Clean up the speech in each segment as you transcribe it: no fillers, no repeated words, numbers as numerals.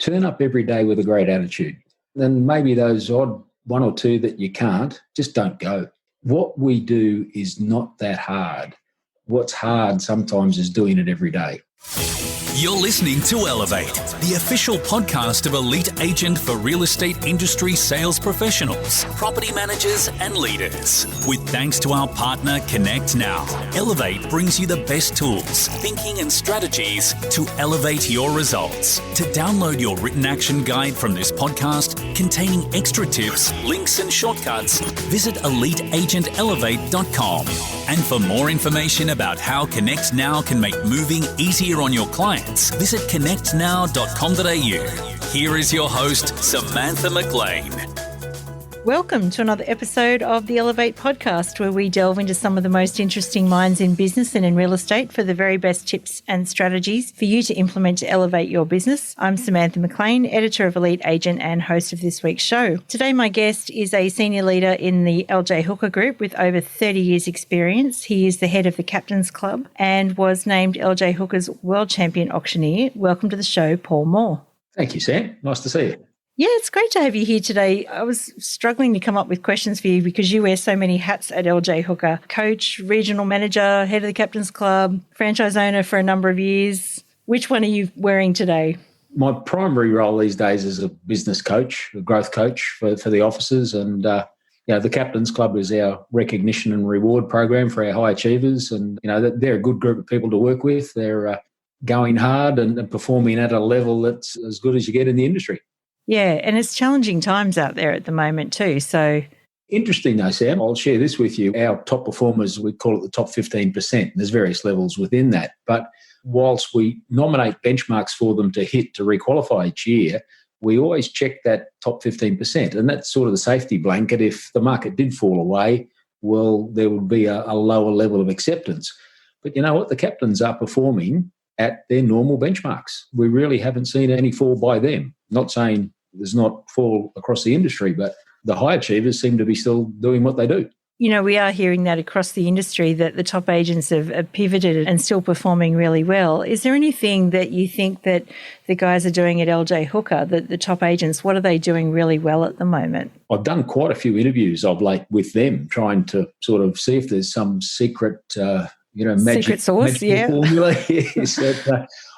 turn up every day with a great attitude. Then maybe those odd one or two that you can't, just don't go. What we do is not that hard. What's hard sometimes is doing it every day. You're listening to Elevate, the official podcast of Elite Agent for real estate industry sales professionals, property managers and leaders. With thanks to our partner Connect Now, Elevate brings you the best tools, thinking and strategies to elevate your results. To download your written action guide from this podcast containing extra tips, links and shortcuts, visit eliteagentelevate.com. And for more information about how Connect Now can make moving easier on your clients, visit connectnow.com.au. Here is your host, Samantha McLean. Welcome to another episode of the Elevate podcast, where we delve into some of the most interesting minds in business and in real estate for the very best tips and strategies for you to implement to elevate your business. I'm Samantha McLean, editor of Elite Agent and host of this week's show. Today, my guest is a senior leader in the LJ Hooker Group with over 30 years experience. He is the head of the Captains Club and was named LJ Hooker's World Champion Auctioneer. Welcome to the show, Paul Moore. Thank you, Sam. Nice to see you. Yeah, it's great to have you here today. I was struggling to come up with questions for you because you wear so many hats at LJ Hooker. Coach, regional manager, head of the Captains Club, franchise owner for a number of years. Which one are you wearing today? My primary role these days is a business coach, a growth coach for the offices. And the Captains Club is our recognition and reward program for our high achievers. And, they're a good group of people to work with. They're going hard and performing at a level that's as good as you get in the industry. Yeah, and it's challenging times out there at the moment too. So interesting though, Sam, I'll share this with you. Our top performers, we call it the top 15%. There's various levels within that. But whilst we nominate benchmarks for them to hit to requalify each year, we always check that top 15%. And that's sort of the safety blanket. If the market did fall away, well, there would be a lower level of acceptance. But you know what? The captains are performing at their normal benchmarks. We really haven't seen any fall by them. Not saying there's not fall across the industry, but the high achievers seem to be still doing what they do. You know, we are hearing that across the industry that the top agents have pivoted and still performing really well. Is there anything that you think that the guys are doing at LJ Hooker, the top agents, what are they doing really well at the moment? I've done quite a few interviews of late with them, trying to sort of see if there's some secret, secret sauce, yeah. formula. Yes,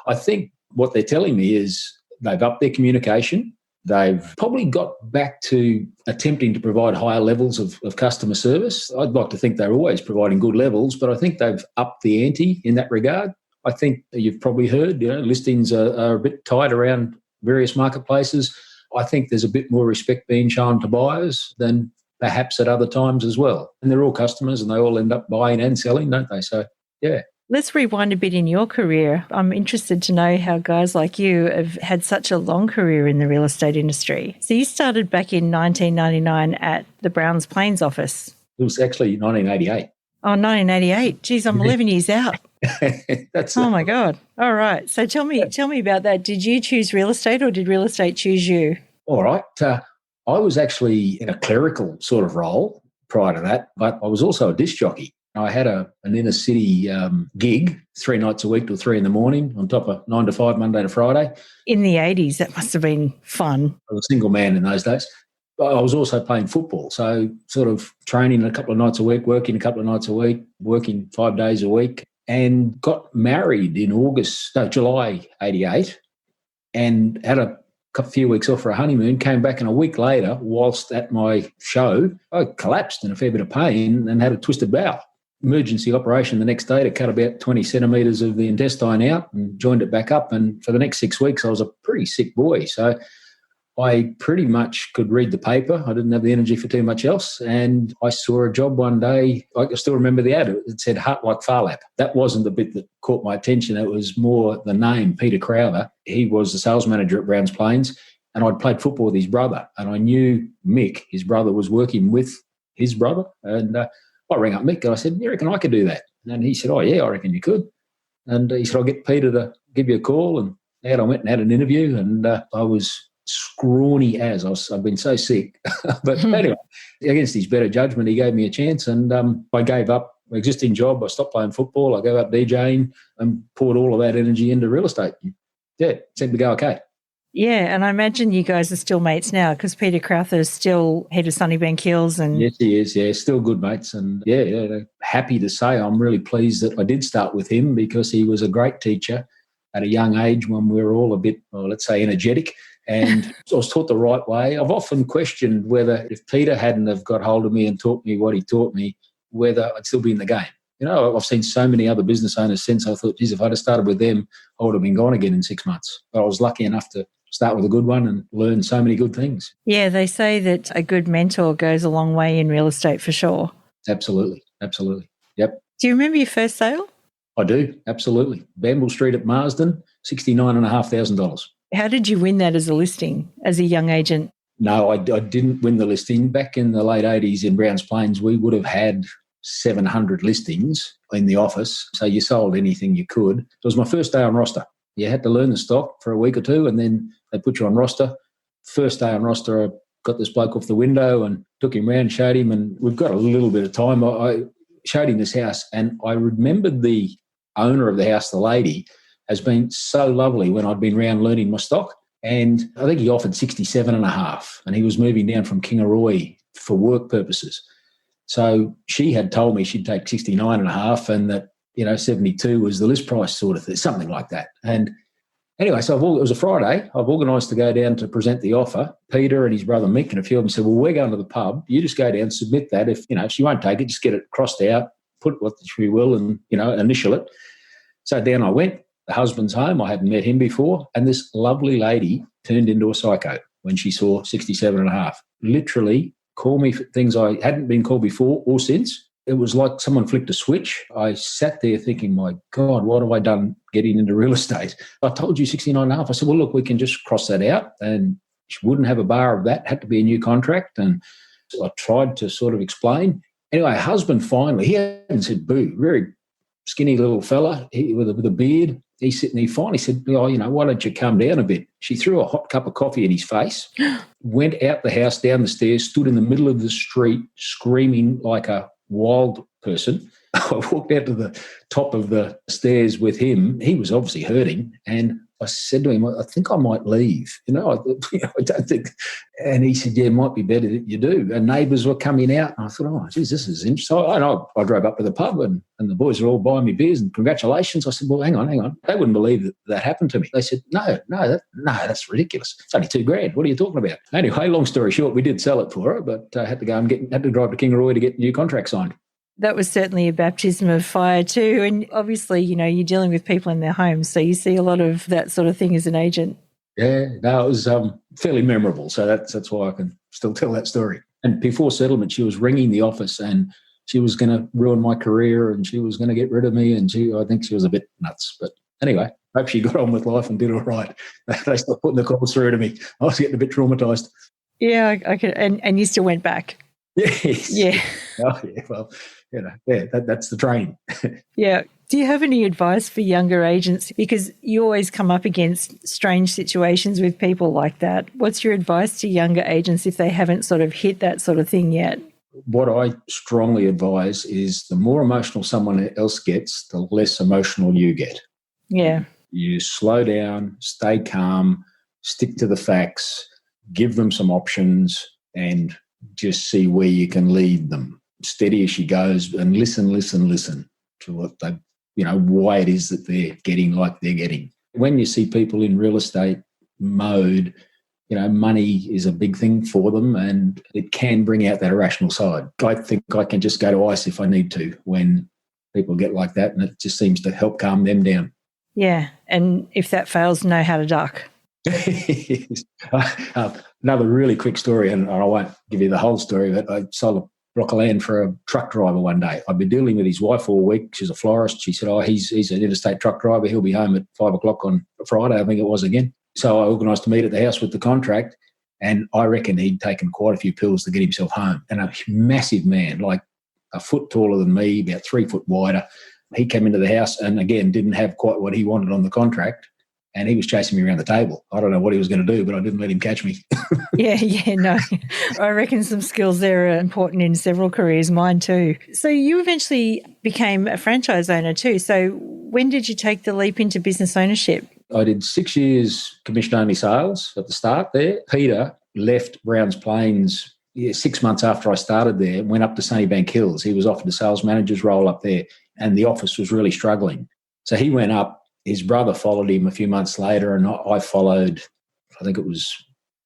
I think what they're telling me is they've upped their communication. They've probably got back to attempting to provide higher levels of customer service. I'd like to think they're always providing good levels, but I think they've upped the ante in that regard. I think you've probably heard, listings are a bit tight around various marketplaces. I think there's a bit more respect being shown to buyers than perhaps at other times as well. And they're all customers and they all end up buying and selling, don't they? So, yeah. Let's rewind a bit in your career. I'm interested to know how guys like you have had such a long career in the real estate industry. So you started back in 1999 at the Browns Plains office. It was actually 1988. Oh, 1988. Geez, I'm 11 years out. Oh my God. All right. So tell me about that. Did you choose real estate or did real estate choose you? All right. I was actually in a clerical sort of role prior to that, but I was also a disc jockey. I had an inner city gig 3 nights a week till 3 a.m. on top of 9 to 5, Monday to Friday. In the 80s, that must have been fun. I was a single man in those days. But I was also playing football, so sort of training a couple of nights a week, working a couple of nights a week, working 5 days a week, and got married in July 88 and had a few weeks off for a honeymoon, came back, and a week later, whilst at my show, I collapsed in a fair bit of pain and had a twisted bowel. Emergency operation the next day to cut about 20 centimetres of the intestine out and joined it back up. And for the next 6 weeks, I was a pretty sick boy. So I pretty much could read the paper. I didn't have the energy for too much else. And I saw a job one day. I still remember the ad. It said Heart Like Farlap. That wasn't the bit that caught my attention. It was more the name, Peter Crowther. He was the sales manager at Browns Plains. And I'd played football with his brother. And I knew Mick, his brother, was working with his brother. And I rang up Mick and I said, you reckon I could do that? And he said, oh, yeah, I reckon you could. And he said, I'll get Peter to give you a call. And I went and had an interview, and I was scrawny as I've been so sick. But anyway, against his better judgment, he gave me a chance, and I gave up my existing job. I stopped playing football. I gave up DJing and poured all of that energy into real estate. Yeah, it seemed to go okay. Yeah, and I imagine you guys are still mates now because Peter Crowther is still head of Sunnybank Hills. And Yes, he is. Yeah, still good mates. And happy to say I'm really pleased that I did start with him because he was a great teacher at a young age when we were all a bit, well, let's say, energetic. And I was taught the right way. I've often questioned whether if Peter hadn't have got hold of me and taught me what he taught me, whether I'd still be in the game. You know, I've seen so many other business owners since. I thought, geez, if I'd have started with them, I would have been gone again in 6 months. But I was lucky enough to start with a good one and learn so many good things. Yeah, they say that a good mentor goes a long way in real estate for sure. Absolutely. Absolutely. Yep. Do you remember your first sale? I do. Absolutely. Bamble Street at Marsden, $69,500. How did you win that as a listing as a young agent? No, I didn't win the listing. Back in the late 80s in Browns Plains, we would have had 700 listings in the office. So you sold anything you could. It was my first day on roster. You had to learn the stock for a week or two and then they put you on roster. First day on roster, I got this bloke off the window and took him round, showed him, and we've got a little bit of time. I showed him this house and I remembered the owner of the house, the lady, has been so lovely when I'd been round learning my stock. And I think he offered 67.5 and he was moving down from Kingaroy for work purposes. So she had told me she'd take 69.5 and that, 72 was the list price sort of thing, something like that. And anyway, so it was a Friday. I've organised to go down to present the offer. Peter and his brother Mick and a few of them said, well, we're going to the pub. You just go down, submit that. If she won't take it, just get it crossed out, put what she will and, initial it. So down I went. The husband's home. I hadn't met him before. And this lovely lady turned into a psycho when she saw 67.5. Literally called me for things I hadn't been called before or since. It was like someone flicked a switch. I sat there thinking, my God, what have I done getting into real estate? I told you 69.5. I said, well, look, we can just cross that out. And she wouldn't have a bar of that. Had to be a new contract. And so I tried to sort of explain. Anyway, husband finally, he hadn't said boo, very skinny little fella with a beard. He finally said, why don't you come down a bit? She threw a hot cup of coffee in his face, went out the house, down the stairs, stood in the middle of the street screaming like a wild person. I walked out to the top of the stairs with him. He was obviously hurting. And I said to him, I think I might leave. I don't think. And he said, yeah, it might be better that you do. And neighbours were coming out. And I thought, oh, geez, this is interesting. I drove up to the pub and the boys were all buying me beers and congratulations. I said, well, hang on. They wouldn't believe that happened to me. They said, no, that's ridiculous. It's only $2,000. What are you talking about? Anyway, long story short, we did sell it for her, but I had to go and had to drive to Kingaroy to get a new contract signed. That was certainly a baptism of fire too. And obviously, you're dealing with people in their homes, so you see a lot of that sort of thing as an agent. Yeah, no, it was fairly memorable. So that's why I can still tell that story. And before settlement, she was ringing the office and she was going to ruin my career and she was going to get rid of me. And I think she was a bit nuts. But anyway, hope she got on with life and did all right. They stopped putting the calls through to me. I was getting a bit traumatised. Yeah, I could, and you still went back. Yes. Yeah. Oh, yeah. Well, that's the training. Yeah. Do you have any advice for younger agents? Because you always come up against strange situations with people like that. What's your advice to younger agents if they haven't sort of hit that sort of thing yet? What I strongly advise is the more emotional someone else gets, the less emotional you get. Yeah. You slow down, stay calm, stick to the facts, give them some options and just see where you can lead them. Steady as she goes and listen to what they, why it is that they're getting like they're getting. When you see people in real estate mode, money is a big thing for them and it can bring out that irrational side. I think I can just go to ice if I need to when people get like that and it just seems to help calm them down. Yeah, and if that fails, know how to duck. Another really quick story, and I won't give you the whole story, but I sold a block of land for a truck driver one day. I'd been dealing with his wife all week. She's a florist. She said, he's an interstate truck driver. He'll be home at 5 o'clock on Friday, I think it was again. So I organised to meet at the house with the contract, and I reckon he'd taken quite a few pills to get himself home. And a massive man, like a foot taller than me, about 3 foot wider. He came into the house and, again, didn't have quite what he wanted on the contract. And he was chasing me around the table. I don't know what he was going to do, but I didn't let him catch me. No. I reckon some skills there are important in several careers, mine too. So you eventually became a franchise owner too. So when did you take the leap into business ownership? I did 6 years commission-only sales at the start there. Peter left Browns Plains 6 months after I started there and went up to Sunnybank Hills. He was offered a sales manager's role up there, and the office was really struggling. So he went up. His brother followed him a few months later, and I followed, I think it was,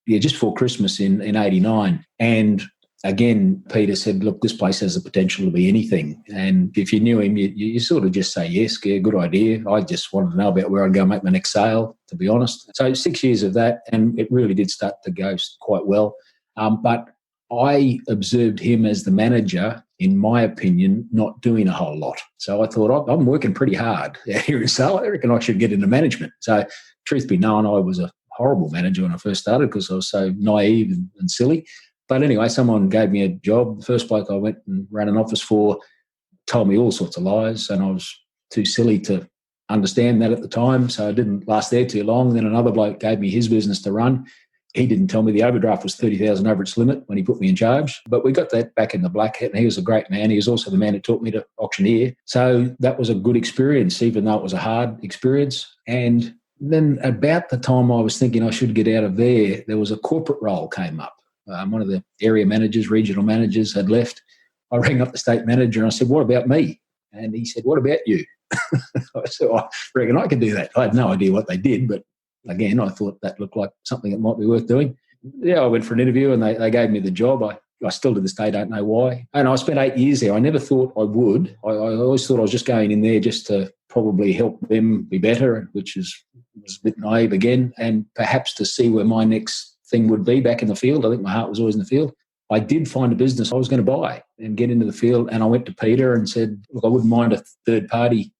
just before Christmas in 89. And again, Peter said, look, this place has the potential to be anything. And if you knew him, you sort of just say, yes, yeah, good idea. I just wanted to know about where I'd go make my next sale, to be honest. So 6 years of that, and it really did start to go quite well. But I observed him as the manager, in my opinion, not doing a whole lot. So I thought, I'm working pretty hard here in sale. I reckon I should get into management. So truth be known, I was a horrible manager when I first started because I was so naive and silly. But anyway, someone gave me a job. The first bloke I went and ran an office for told me all sorts of lies, and I was too silly to understand that at the time, so I didn't last there too long. Then another bloke gave me his business to run. He didn't tell me the overdraft was 30,000 over its limit when he put me in charge, but we got that back in the black, and he was a great man. He was also the man who taught me to auctioneer. So that was a good experience, even though it was a hard experience. And then about the time I was thinking I should get out of there was a corporate role came up. One of the area managers, regional managers had left. I rang up the state manager and I said, what about me? And he said, what about you? I said, I reckon I can do that. I had no idea what they did, but again, I thought that looked like something that might be worth doing. Yeah, I went for an interview and they gave me the job. I still to this day don't know why. And I spent 8 years there. I never thought I would. I always thought I was just going in there just to probably help them be better, which was a bit naive again, and perhaps to see where my next thing would be back in the field. I think my heart was always in the field. I did find a business I was going to buy and get into the field, and I went to Peter and said, look, I wouldn't mind a third party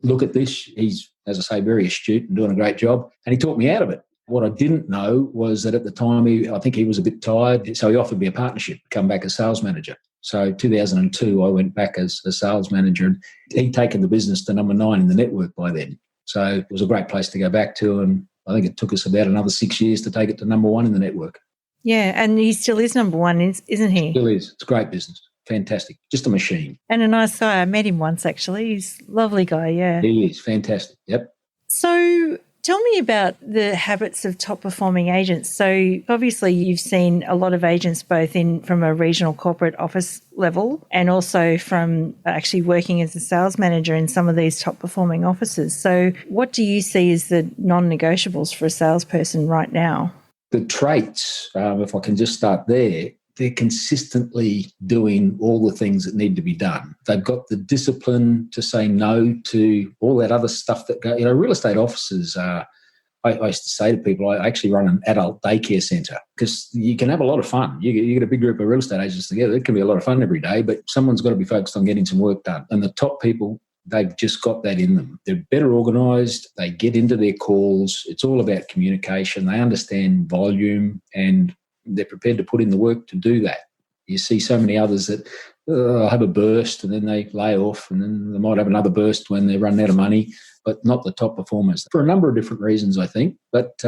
look at this. He's, as I say, very astute and doing a great job, and he talked me out of it. What I didn't know was that at the time, I think he was a bit tired, so he offered me a partnership to come back as sales manager. So 2002, I went back as a sales manager, and he'd taken the business to number 9 in the network by then. So it was a great place to go back to, and I think it took us about another 6 years to take it to number 1 in the network. Yeah, and he still is number 1, isn't he? Still is. It's a great business. Fantastic. Just a machine. And a nice guy. I met him once, actually. He's a lovely guy, yeah. He is. Fantastic. Yep. So tell me about the habits of top-performing agents. So obviously you've seen a lot of agents both from a regional corporate office level and also from actually working as a sales manager in some of these top-performing offices. So what do you see as the non-negotiables for a salesperson right now? The traits, if I can just start there, they're consistently doing all the things that need to be done. They've got the discipline to say no to all that other stuff that go. Real estate offices are, I used to say to people, I actually run an adult daycare centre because you can have a lot of fun. You get a big group of real estate agents together. It can be a lot of fun every day, but someone's got to be focused on getting some work done. And the top people, they've just got that in them. They're better organised. They get into their calls. It's all about communication. They understand volume and they're prepared to put in the work to do that. You see so many others that have a burst and then they lay off, and then they might have another burst when they run out of money, but not the top performers for a number of different reasons, I think. But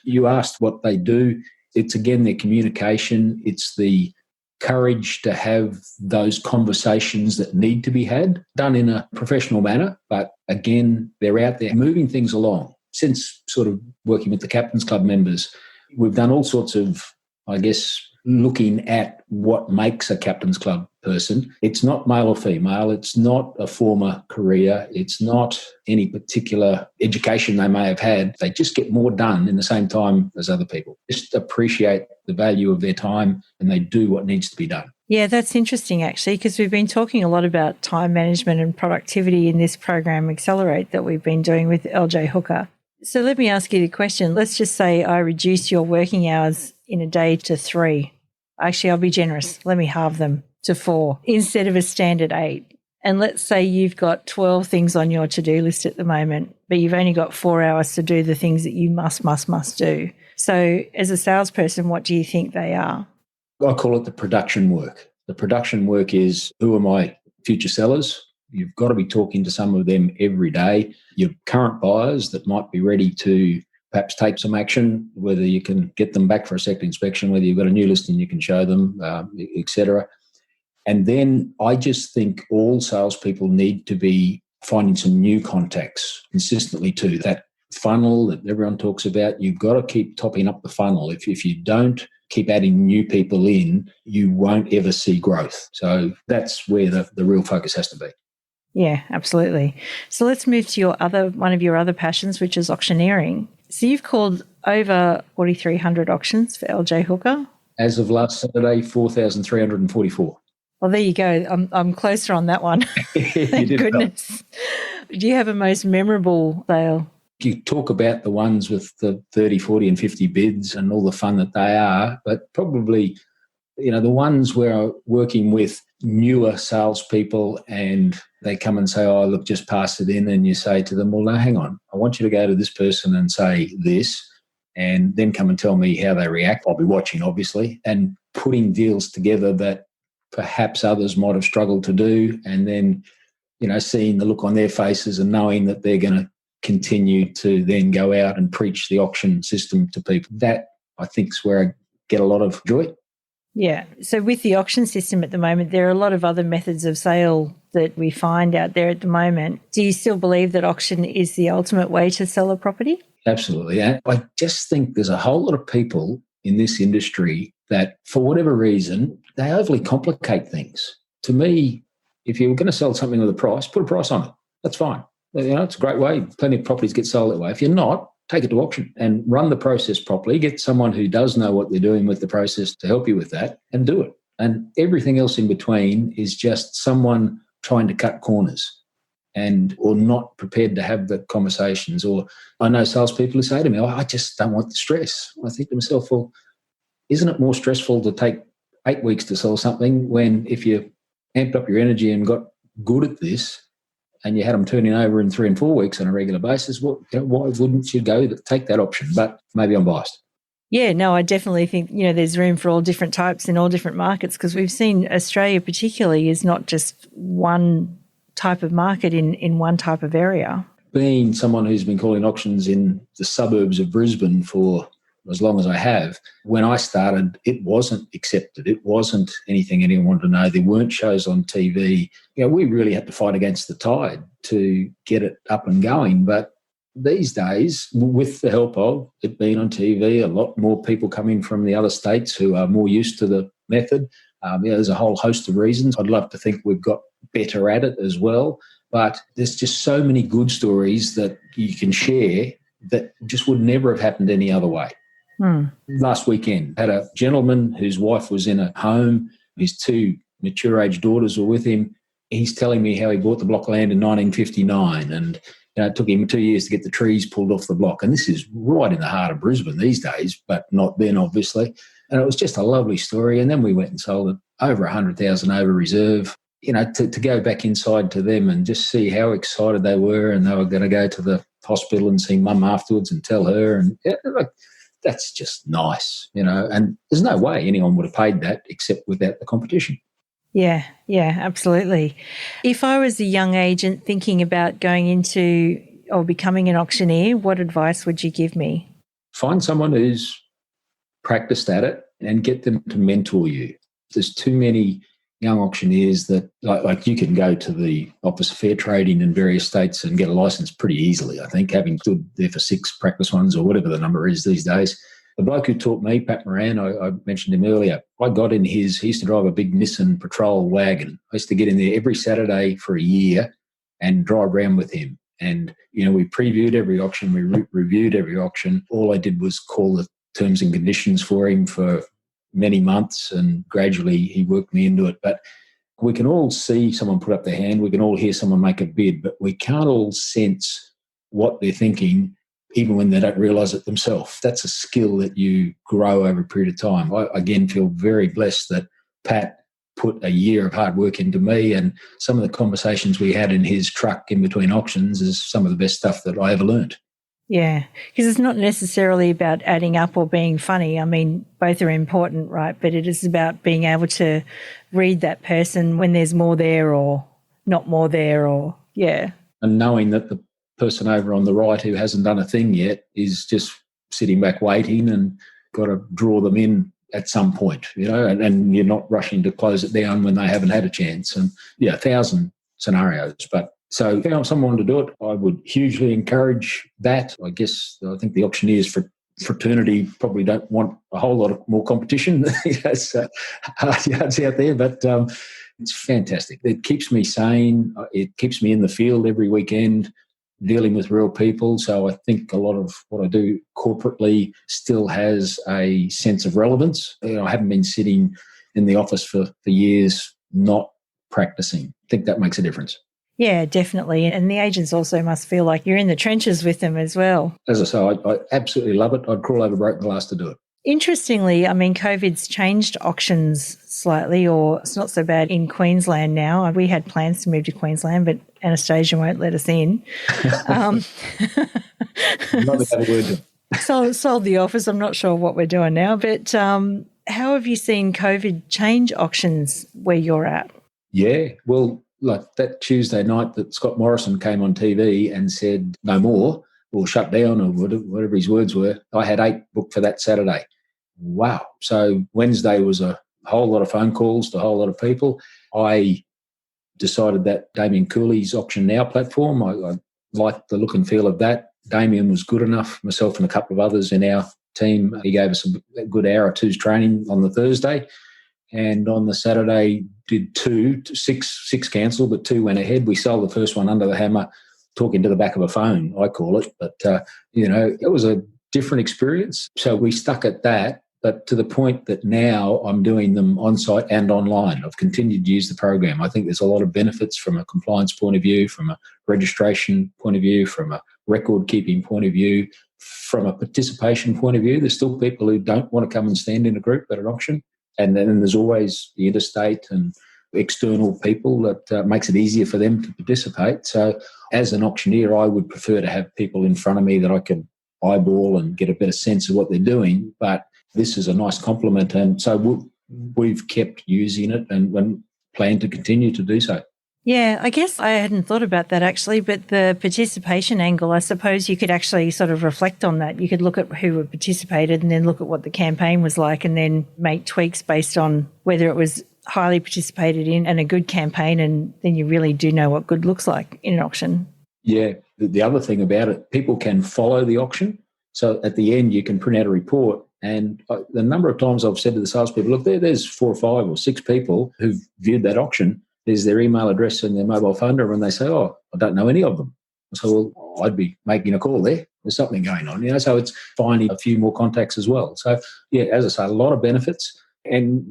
you asked what they do. It's, again, their communication. It's the courage to have those conversations that need to be had, done in a professional manner. But again, they're out there moving things along. Since sort of working with the Captain's Club members, we've done all sorts of, I guess, looking at what makes a Captain's Club person. It's not male or female. It's not a former career. It's not any particular education they may have had. They just get more done in the same time as other people. Just appreciate the value of their time and they do what needs to be done. Yeah, that's interesting, actually, because we've been talking a lot about time management and productivity in this program, Accelerate, that we've been doing with LJ Hooker. So let me ask you the question. Let's just say I reduce your working hours in a day to 3. Actually, I'll be generous. Let me halve them to 4 instead of a standard 8. And let's say you've got 12 things on your to-do list at the moment, but you've only got 4 hours to do the things that you must do. So as a salesperson, what do you think they are? I call it the production work. The production work is, who are my future sellers? You've got to be talking to some of them every day. Your current buyers that might be ready to perhaps take some action, whether you can get them back for a second inspection, whether you've got a new listing you can show them, etc. And then I just think all salespeople need to be finding some new contacts consistently too. That funnel that everyone talks about, you've got to keep topping up the funnel. If you don't keep adding new people in, you won't ever see growth. So that's where the real focus has to be. Yeah, absolutely. So let's move to one of your other passions, which is auctioneering. So you've called over 4,300 auctions for LJ Hooker. As of last Saturday, 4,344. Well, there you go. I'm closer on that one. Thank goodness. Do you have a most memorable sale? You talk about the ones with the 30, 40 and 50 bids and all the fun that they are, but probably, the ones where I'm working with newer salespeople and they come and say, oh, look, just pass it in. And you say to them, well, no, hang on. I want you to go to this person and say this and then come and tell me how they react. I'll be watching, obviously, and putting deals together that perhaps others might have struggled to do. And then, seeing the look on their faces and knowing that they're going to continue to then go out and preach the auction system to people. That, I think, is where I get a lot of joy. Yeah. So with the auction system at the moment, there are a lot of other methods of sale that we find out there at the moment. Do you still believe that auction is the ultimate way to sell a property? Absolutely. And I just think there's a whole lot of people in this industry that, for whatever reason, they overly complicate things. To me, if you're going to sell something with a price, put a price on it. That's fine. It's a great way. Plenty of properties get sold that way. If you're not, take it to auction and run the process properly. Get someone who does know what they're doing with the process to help you with that and do it. And everything else in between is just someone trying to cut corners or not prepared to have the conversations. Or I know salespeople who say to me, oh, I just don't want the stress. I think to myself, well, isn't it more stressful to take 8 weeks to sell something when if you amped up your energy and got good at this, and you had them turning over in 3 and 4 weeks on a regular basis, why wouldn't you take that option? But maybe I'm biased. Yeah, no, I definitely think, there's room for all different types in all different markets, because we've seen Australia particularly is not just one type of market in one type of area. Being someone who's been calling auctions in the suburbs of Brisbane for as long as I have, when I started, it wasn't accepted. It wasn't anything anyone wanted to know. There weren't shows on TV. We really had to fight against the tide to get it up and going. But these days, with the help of it being on TV, a lot more people coming from the other states who are more used to the method. There's a whole host of reasons. I'd love to think we've got better at it as well. But there's just so many good stories that you can share that just would never have happened any other way. Last weekend, had a gentleman whose wife was in a home. His 2 mature age daughters were with him. He's telling me how he bought the block of land in 1959 and it took him 2 years to get the trees pulled off the block. And this is right in the heart of Brisbane these days, but not then, obviously. And it was just a lovely story. And then we went and sold it over 100,000 over reserve. To go back inside to them and just see how excited they were, and they were going to go to the hospital and see mum afterwards and tell her. And that's just nice, and there's no way anyone would have paid that except without the competition. Yeah, absolutely. If I was a young agent thinking about going into or becoming an auctioneer, what advice would you give me? Find someone who's practiced at it and get them to mentor you. There's too many young auctioneers that, like you can go to the Office of Fair Trading in various states and get a license pretty easily, I think, having stood there for 6 practice ones or whatever the number is these days. The bloke who taught me, Pat Moran, I mentioned him earlier, he used to drive a big Nissan patrol wagon. I used to get in there every Saturday for a year and drive around with him. And, we previewed every auction, we reviewed every auction. All I did was call the terms and conditions for him for many months, and gradually he worked me into it. But we can all see someone put up their hand, we can all hear someone make a bid, but we can't all sense what they're thinking, even when they don't realise it themselves. That's a skill that you grow over a period of time. I, again, feel very blessed that Pat put a year of hard work into me, and some of the conversations we had in his truck in between auctions is some of the best stuff that I ever learned. Yeah, because it's not necessarily about adding up or being funny. I mean, both are important, right? But it is about being able to read that person when there's more there or not more there, or, yeah. And knowing that the person over on the right who hasn't done a thing yet is just sitting back waiting, and got to draw them in at some point, and you're not rushing to close it down when they haven't had a chance. And, 1,000 scenarios, but So if someone wanted to do it, I would hugely encourage that. I think the auctioneers fraternity probably don't want a whole lot of more competition. It's hard yards out there, but it's fantastic. It keeps me sane. It keeps me in the field every weekend, dealing with real people. So I think a lot of what I do corporately still has a sense of relevance. I haven't been sitting in the office for years not practicing. I think that makes a difference. Yeah, definitely. And the agents also must feel like you're in the trenches with them as well. As I say, I absolutely love it. I'd crawl over broken glass to do it. Interestingly, I mean, COVID's changed auctions slightly, or it's not so bad in Queensland now. We had plans to move to Queensland, but Anastasia won't let us in. Not a word. Sold the office. I'm not sure what we're doing now, but how have you seen COVID change auctions where you're at? Yeah, well, like that Tuesday night that Scott Morrison came on TV and said no more or shut down or whatever his words were, I had 8 booked for that Saturday. Wow. So Wednesday was a whole lot of phone calls to a whole lot of people. I decided that Damien Cooley's Auction Now platform, I liked the look and feel of that. Damien was good enough, myself and a couple of others in our team. He gave us a good hour or two's training on the Thursday. And on the Saturday, did 6 cancelled, but 2 went ahead. We sold the first one under the hammer, talking to the back of a phone, I call it. But, it was a different experience. So we stuck at that, but to the point that now I'm doing them on-site and online. I've continued to use the program. I think there's a lot of benefits from a compliance point of view, from a registration point of view, from a record-keeping point of view, from a participation point of view. There's still people who don't want to come and stand in a group at an auction. And then there's always the interstate and external people that makes it easier for them to participate. So as an auctioneer, I would prefer to have people in front of me that I can eyeball and get a better sense of what they're doing. But this is a nice complement. And so we've kept using it and plan to continue to do so. Yeah, I guess I hadn't thought about that actually, but the participation angle, I suppose you could actually sort of reflect on that. You could look at who had participated and then look at what the campaign was like and then make tweaks based on whether it was highly participated in and a good campaign, and then you really do know what good looks like in an auction. Yeah, the other thing about it, people can follow the auction. So at the end, you can print out a report. And the number of times I've said to the salespeople, look, there's 4 or 5 or 6 people who've viewed that auction. There's their email address and their mobile phone number, and they say, oh, I don't know any of them. So, well, I'd be making a call there. There's something going on, so it's finding a few more contacts as well. So, yeah, as I say, a lot of benefits. And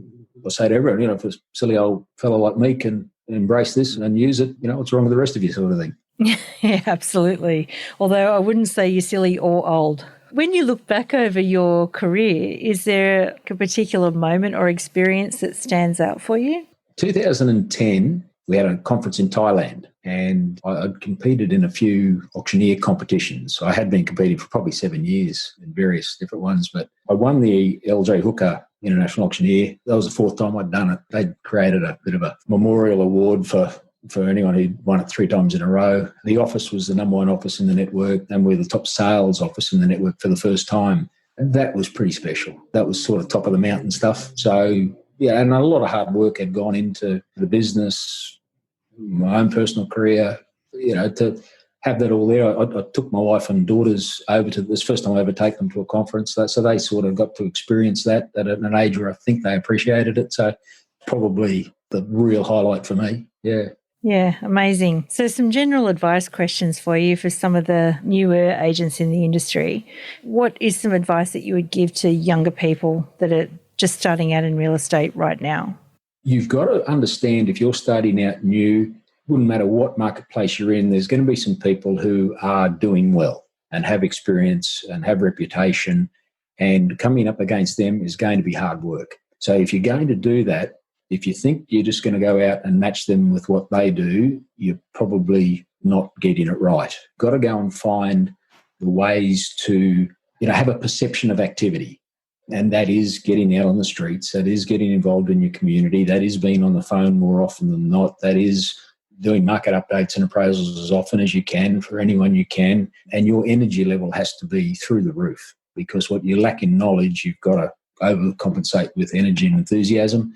I say to everyone, if a silly old fellow like me can embrace this and use it, what's wrong with the rest of you sort of thing. Yeah, absolutely. Although I wouldn't say you're silly or old. When you look back over your career, is there a particular moment or experience that stands out for you? 2010, we had a conference in Thailand, and I'd competed in a few auctioneer competitions. I had been competing for probably 7 years in various different ones, but I won the LJ Hooker International Auctioneer. That was the 4th time I'd done it. They'd created a bit of a memorial award for anyone who'd won it 3 times in a row. The office was the number 1 office in the network, and we're the top sales office in the network for the first time. And that was pretty special. That was sort of top of the mountain stuff. So, yeah, and a lot of hard work had gone into the business, my own personal career, to have that all there. I took my wife and daughters over to this first time I ever take them to a conference. So they sort of got to experience that at an age where I think they appreciated it. So probably the real highlight for me. Yeah. Yeah, amazing. So some general advice questions for you for some of the newer agents in the industry. What is some advice that you would give to younger people that are just starting out in real estate right now? You've got to understand if you're starting out new, wouldn't matter what marketplace you're in, there's going to be some people who are doing well and have experience and have reputation, and coming up against them is going to be hard work. So if you're going to do that, if you think you're just going to go out and match them with what they do, you're probably not getting it right. Got to go and find the ways to, have a perception of activity. And that is getting out on the streets. That is getting involved in your community. That is being on the phone more often than not. That is doing market updates and appraisals as often as you can for anyone you can. And your energy level has to be through the roof, because what you lack in knowledge, you've got to overcompensate with energy and enthusiasm.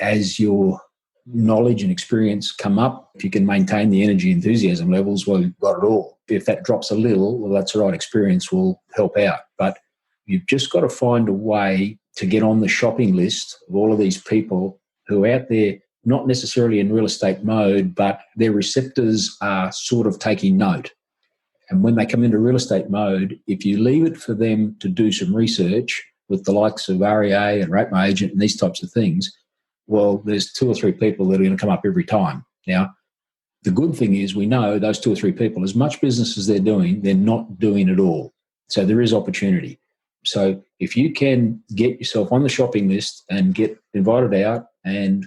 As your knowledge and experience come up, if you can maintain the energy enthusiasm levels, well, you've got it all. If that drops a little, well, that's all right. Experience will help out. But you've just got to find a way to get on the shopping list of all of these people who are out there, not necessarily in real estate mode, but their receptors are sort of taking note. And when they come into real estate mode, if you leave it for them to do some research with the likes of REA and Rate My Agent and these types of things, well, there's 2 or 3 people that are going to come up every time. Now, the good thing is we know those 2 or 3 people, as much business as they're doing, they're not doing it all. So there is opportunity. So if you can get yourself on the shopping list and get invited out and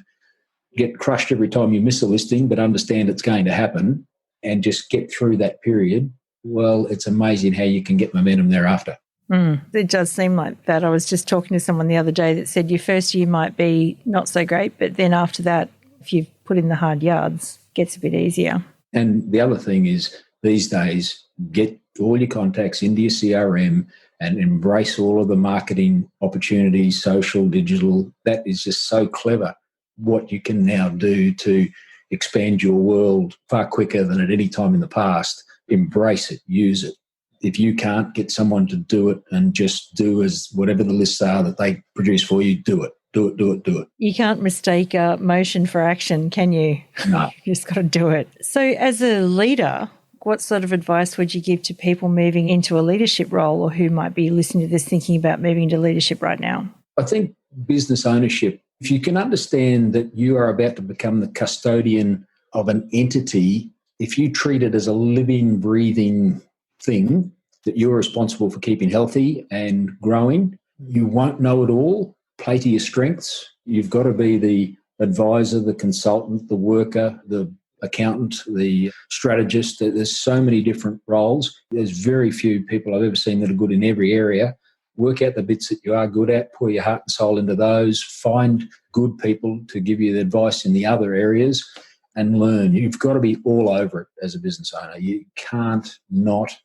get crushed every time you miss a listing, but understand it's going to happen and just get through that period, well, it's amazing how you can get momentum thereafter. It does seem like that. I was just talking to someone the other day that said your first year might be not so great, but then after that, if you've put in the hard yards, it gets a bit easier. And the other thing is these days, get all your contacts into your CRM and embrace all of the marketing opportunities, social, digital. That is just so clever what you can now do to expand your world far quicker than at any time in the past. Embrace it, use it. If you can't get someone to do it and just do as whatever the lists are that they produce for you, do it. Do it. You can't mistake motion for action, can you? No. You just got to do it. So as a leader, what sort of advice would you give to people moving into a leadership role or who might be listening to this thinking about moving into leadership right now? I think business ownership, if you can understand that you are about to become the custodian of an entity, if you treat it as a living, breathing thing that you're responsible for keeping healthy and growing, you won't know it all. Play to your strengths. You've got to be the advisor, the consultant, the worker, the accountant, the strategist. There's so many different roles. There's very few people I've ever seen that are good in every area. Work out the bits that you are good at, pour your heart and soul into those, find good people to give you the advice in the other areas and learn. You've got to be all over it as a business owner. You can't not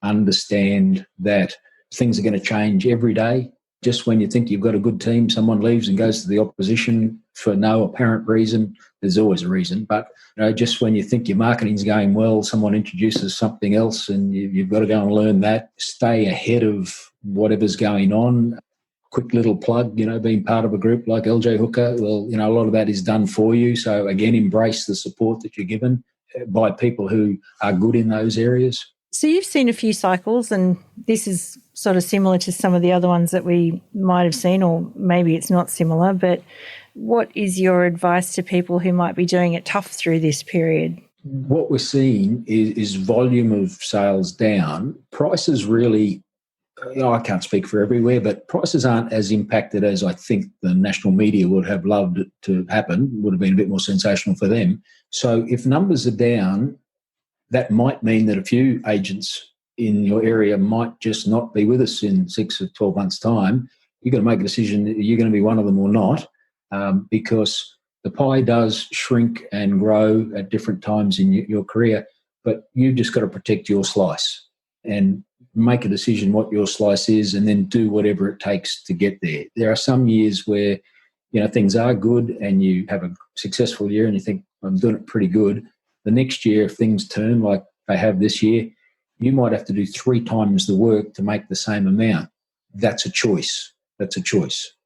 understand that things are going to change every day. Just when you think you've got a good team, someone leaves and goes to the opposition for no apparent reason. There's always a reason. But just when you think your marketing's going well, someone introduces something else and you've got to go and learn that. Stay ahead of whatever's going on. Quick little plug, being part of a group like LJ Hooker, well, a lot of that is done for you. So again, embrace the support that you're given by people who are good in those areas. So you've seen a few cycles, and this is sort of similar to some of the other ones that we might have seen, or maybe it's not similar, but what is your advice to people who might be doing it tough through this period? What we're seeing is volume of sales down. Prices really, I can't speak for everywhere, but prices aren't as impacted as I think the national media would have loved it to happen, would have been a bit more sensational for them. So if numbers are down, that might mean that a few agents in your area might just not be with us in 6 or 12 months' time. You've got to make a decision that you're going to be one of them or not, because the pie does shrink and grow at different times in your career, but you've just got to protect your slice and make a decision what your slice is and then do whatever it takes to get there. There are some years where, things are good and you have a successful year and you think, I'm doing it pretty good. The next year, if things turn like they have this year, you might have to do 3 times the work to make the same amount. That's a choice.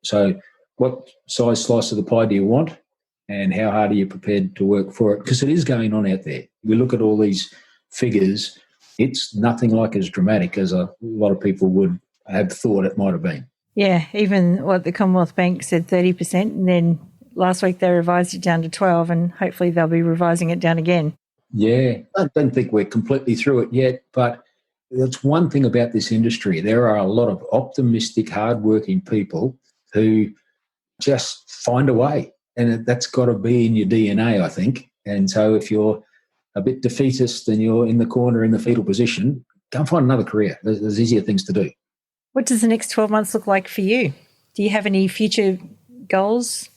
So what size slice of the pie do you want and how hard are you prepared to work for it? Because it is going on out there. We look at all these figures. It's nothing like as dramatic as a lot of people would have thought it might have been. Yeah, even what the Commonwealth Bank said 30%, and then last week they revised it down to 12%, and hopefully they'll be revising it down again. Yeah, I don't think we're completely through it yet, but that's one thing about this industry. There are a lot of optimistic, hardworking people who just find a way, and that's got to be in your DNA, I think. And so if you're a bit defeatist and you're in the corner in the fetal position, go and find another career. There's easier things to do. What does the next 12 months look like for you? Do you have any future goals?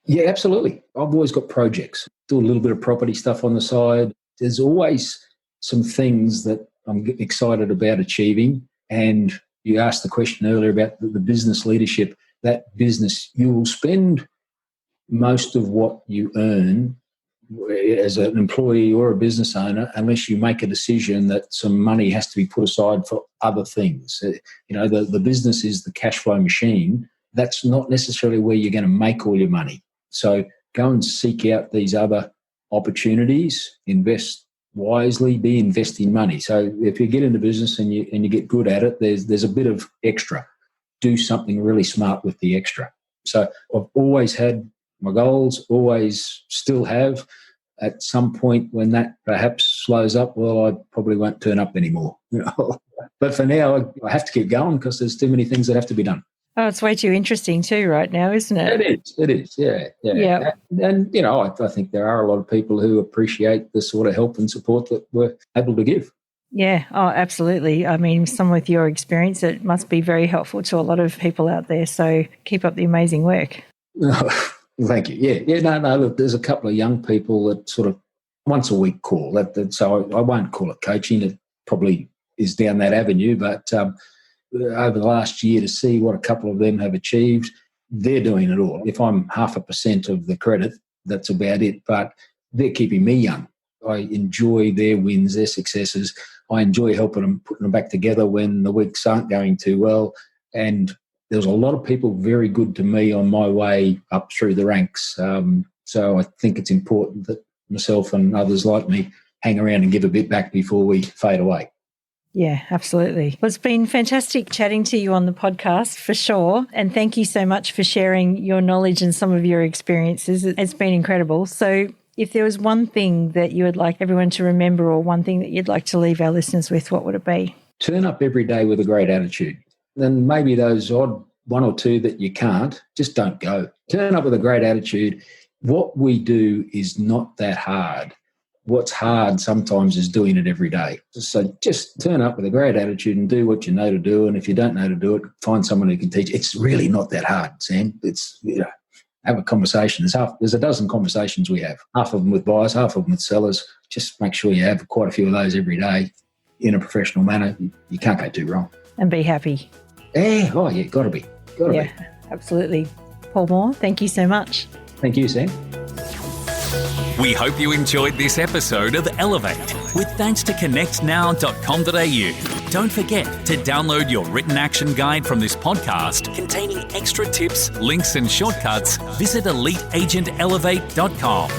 Yeah, absolutely. I've always got projects. Do a little bit of property stuff on the side. There's always some things that I'm excited about achieving. And you asked the question earlier about the business leadership. That business, you will spend most of what you earn as an employee or a business owner, unless you make a decision that some money has to be put aside for other things. The business is the cash flow machine. That's not necessarily where you're going to make all your money. So go and seek out these other opportunities, invest wisely, be investing money. So if you get into business and you get good at it, there's a bit of extra. Do something really smart with the extra. So I've always had my goals, always still have. At some point when that perhaps slows up, well, I probably won't turn up anymore. But for now, I have to keep going because there's too many things that have to be done. Oh, it's way too interesting too right now, isn't it? It is. Yeah. And I think there are a lot of people who appreciate the sort of help and support that we're able to give. Yeah. Oh, absolutely. I mean, some with your experience, it must be very helpful to a lot of people out there. So keep up the amazing work. Thank you. Yeah. No. Look, there's a couple of young people that sort of once a week call. So I won't call it coaching. It probably is down that avenue. But over the last year, to see what a couple of them have achieved, they're doing it all. If I'm 0.5% of the credit, that's about it. But they're keeping me young. I enjoy their wins, their successes. I enjoy helping them, putting them back together when the weeks aren't going too well. And there's a lot of people very good to me on my way up through the ranks. So I think it's important that myself and others like me hang around and give a bit back before we fade away. Yeah, absolutely. Well, it's been fantastic chatting to you on the podcast for sure. And thank you so much for sharing your knowledge and some of your experiences. It's been incredible. So if there was one thing that you would like everyone to remember or one thing that you'd like to leave our listeners with, what would it be? Turn up every day with a great attitude. Then maybe those odd one or two that you can't, just don't go. Turn up with a great attitude. What we do is not that hard. What's hard sometimes is doing it every day. So just turn up with a great attitude and do what you know to do. And if you don't know to do it, find someone who can teach. It's really not that hard, Sam. It's, have a conversation. There's a dozen conversations we have, half of them with buyers, half of them with sellers. Just make sure you have quite a few of those every day in a professional manner. You can't go too wrong. And be happy. Yeah, got to be. Absolutely. Paul Moore, thank you so much. Thank you, Sam. We hope you enjoyed this episode of Elevate with thanks to connectnow.com.au. Don't forget to download your written action guide from this podcast containing extra tips, links and shortcuts. Visit eliteagentelevate.com.